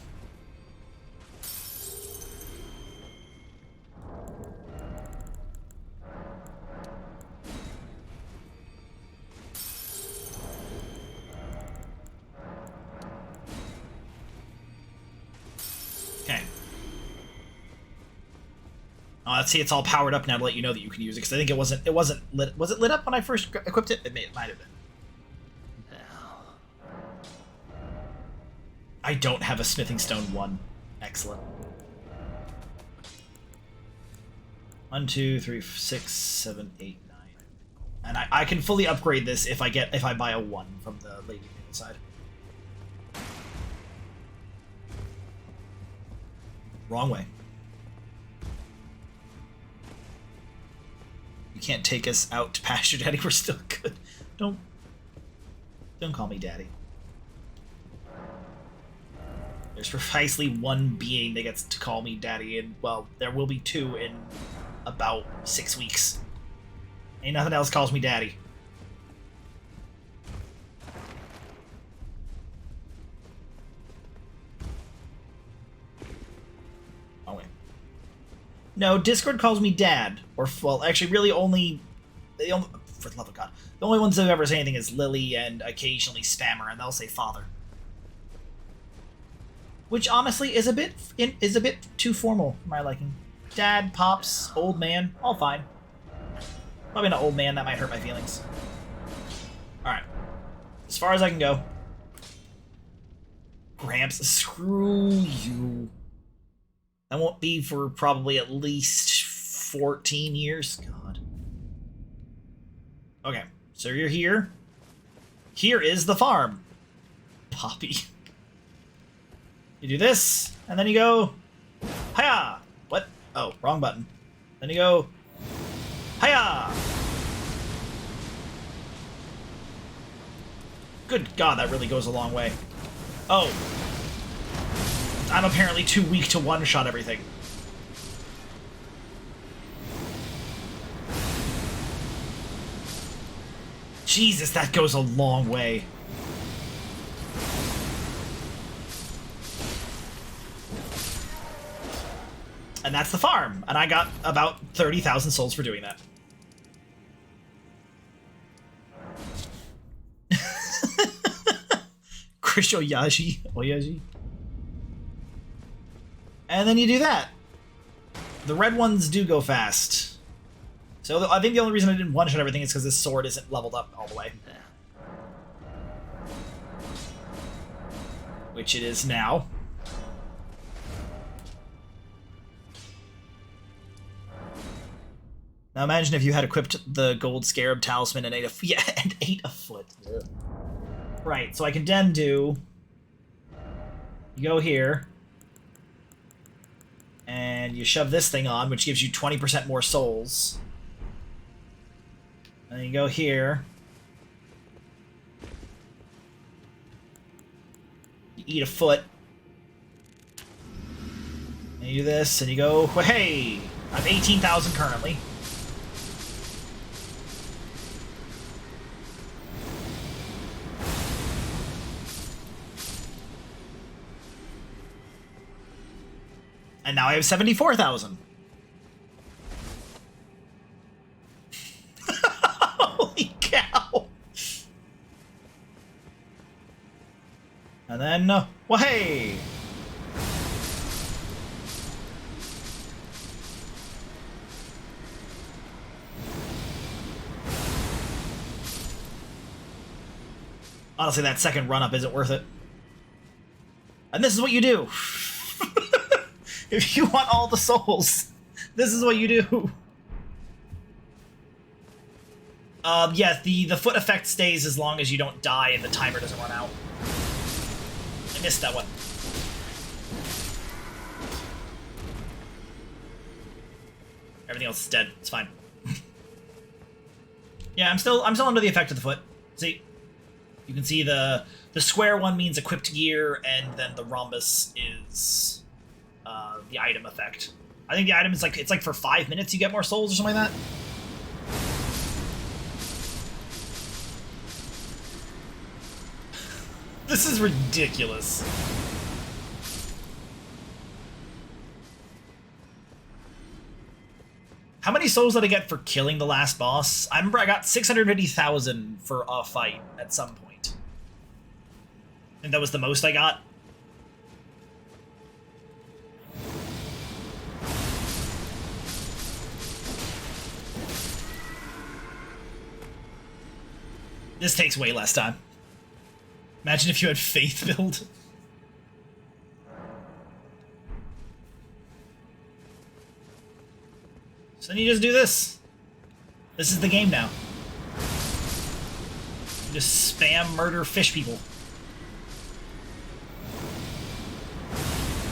Okay. Oh, let's see, it's all powered up now to let you know that you can use it, because I think it wasn't lit. Was it lit up when I first equipped it? It might have been. I don't have a smithing stone 1. Excellent. 1, 2, 3, 6, 7, 8, 9. And I can fully upgrade this if I buy a 1 from the lady inside. Wrong way. You can't take us out to pasture, Daddy. We're still good. Don't call me Daddy. There's precisely one being that gets to call me Daddy, and, well, there will be 2 in about 6 weeks. Ain't nothing else calls me Daddy. Oh, wait. No, Discord calls me Dad. Or, well, actually, really only... For the love of God. The only ones that ever say anything is Lily and occasionally Spammer, and they'll say Father. Which, honestly, is a bit too formal for my liking. Dad, Pops, Old Man, all fine. Probably not Old Man, that might hurt my feelings. Alright. As far as I can go. Gramps, screw you. That won't be for probably at least 14 years. God. Okay, so you're here. Here is the farm. Poppy. You do this, and then you go... Hiya! What? Oh, wrong button. Then you go... Hiya! Good God, that really goes a long way. Oh. I'm apparently too weak to one-shot everything. Jesus, that goes a long way. And that's the farm. And I got about 30,000 souls for doing that. Chris Oyaji. And then you do that. The red ones do go fast. So I think the only reason I didn't one-shot everything is because this sword isn't leveled up all the way. Which it is now. Now imagine if you had equipped the gold scarab talisman and ate a foot. Yeah. Right, so I can then do... You go here. And you shove this thing on, which gives you 20% more souls. And then you go here. You eat a foot. And you do this, and you go, well, hey! I'm 18,000 currently. And now I have 74,000. Holy cow! And then, well, hey! Honestly, that second run-up isn't worth it. And this is what you do. If you want all the souls, this is what you do. Yes, the foot effect stays as long as you don't die and the timer doesn't run out. I missed that one. Everything else is dead. It's fine. Yeah, I'm still under the effect of the foot. See? You can see the square one means equipped gear, and then the rhombus is the item effect. I think the item is it's like for 5 minutes you get more souls or something like that. This is ridiculous. How many souls did I get for killing the last boss? I remember I got 650,000 for a fight at some point. I think that was the most I got. This takes way less time. Imagine if you had faith build. So then you just do this. This is the game now. You just spam murder fish people.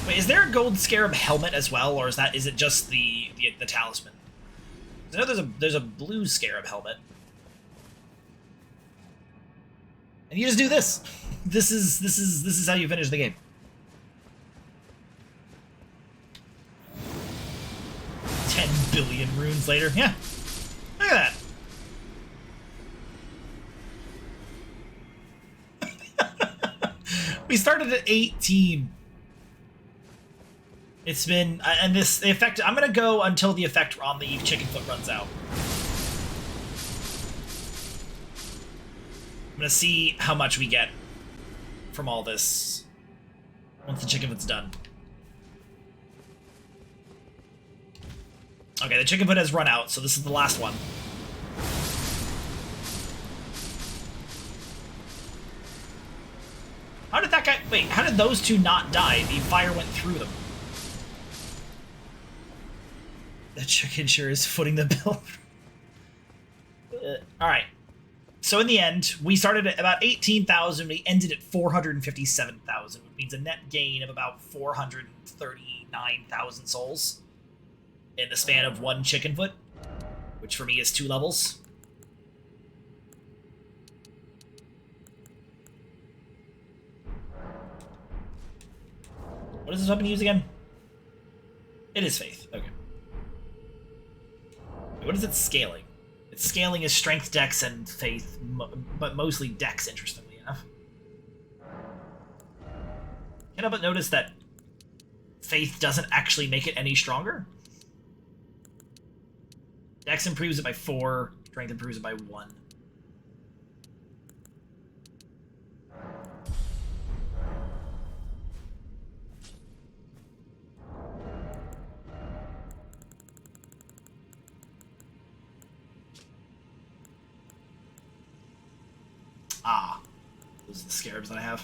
Wait, is there a gold scarab helmet as well, or is it just the talisman? I know there's a blue scarab helmet. And you just do this. This is how you finish the game. $10 billion runes later. Yeah. Look at that. We started at 18. It's been and the effect. I'm gonna go until the effect on the chicken foot runs out. I'm gonna see how much we get from all this once the chicken foot's done. Okay, the chicken foot has run out, so this is the last one. How did that guy... Wait, how did those two not die? The fire went through them. The chicken sure is footing the bill. Alright. So in the end, we started at about 18,000, we ended at 457,000, which means a net gain of about 439,000 souls in the span of one chicken foot, which for me is 2 levels. What does this weapon use again? It is faith. Okay. What is it scaling? Its scaling is strength, dex, and faith, but mostly dex, interestingly enough. Can't help but notice that faith doesn't actually make it any stronger. Dex improves it by 4, strength improves it by 1. Ah, those are the scarabs that I have.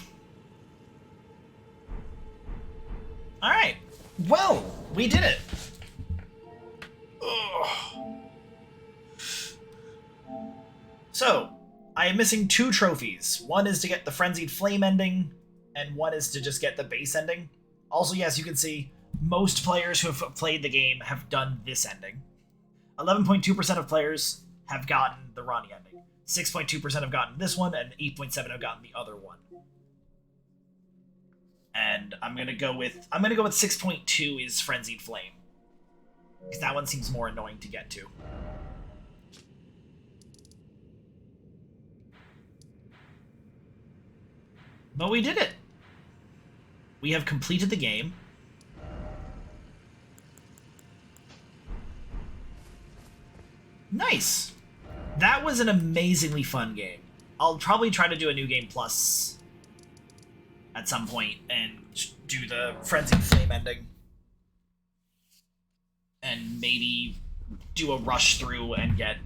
Alright, well, we did it. Ugh. So, I am missing 2 trophies. One is to get the Frenzied Flame ending, and one is to just get the base ending. Also, yes, you can see, most players who have played the game have done this ending. 11.2% of players have gotten the Ronnie ending. 6.2% have gotten this one, and 8.7% have gotten the other one. And I'm gonna go with 6.2 is Frenzied Flame. Because that one seems more annoying to get to. But we did it. We have completed the game. Nice. That was an amazingly fun game. I'll probably try to do a New Game Plus at some point and do the Frenzied Flame ending. And maybe do a rush through and get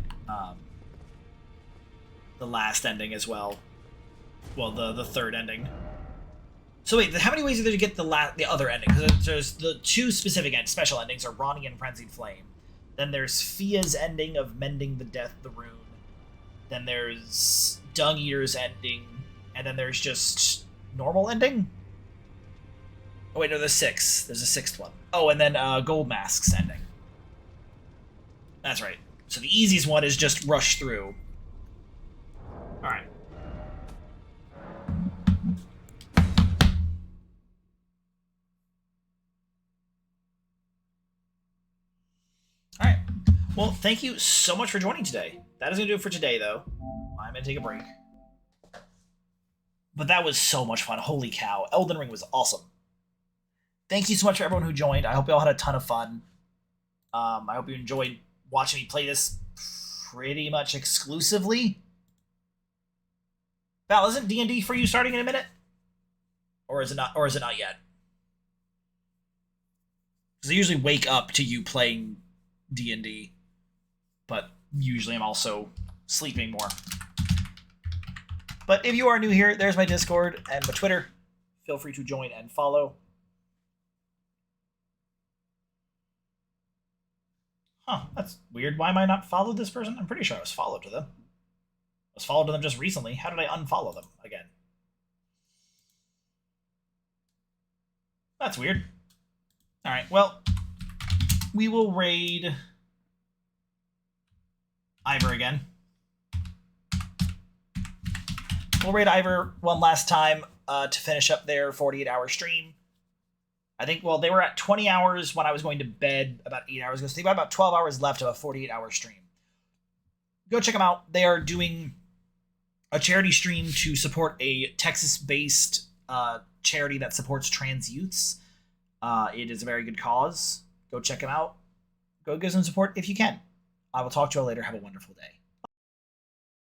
the last ending as well. Well, the third ending. So wait, how many ways are there to get the other ending? Because there's the two specific special endings are Ronnie and Frenzied Flame. Then there's Fia's ending of Mending the Death the Rune. Then there's Dung Eater's ending. And then there's just normal ending? Oh wait, no, there's 6. There's a 6th one. Oh, and then Gold Mask's ending. That's right. So the easiest one is just rush through. Alright. Alright. Well, thank you so much for joining today. That is going to do it for today, though. I'm going to take a break. But that was so much fun. Holy cow. Elden Ring was awesome. Thank you so much for everyone who joined. I hope you all had a ton of fun. I hope you enjoyed watching me play this pretty much exclusively. Val, isn't D&D for you starting in a minute? Or is it not? Or is it not yet? Because I usually wake up to you playing D&D, but usually I'm also sleeping more. But if you are new here, there's my Discord and my Twitter. Feel free to join and follow. Huh, that's weird. Why am I not followed this person? I'm pretty sure I was followed to them. I was followed to them just recently. How did I unfollow them again? That's weird. Alright, well, we will raid Ivor again. We'll raid Ivor one last time to finish up their 48-hour stream. I think, well, they were at 20 hours when I was going to bed about 8 hours ago, so they've got about 12 hours left of a 48-hour stream. Go check them out. They are doing a charity stream to support a Texas-based charity that supports trans youths. It is a very good cause. Go check them out. Go give some support if you can. I will talk to you all later. Have a wonderful day.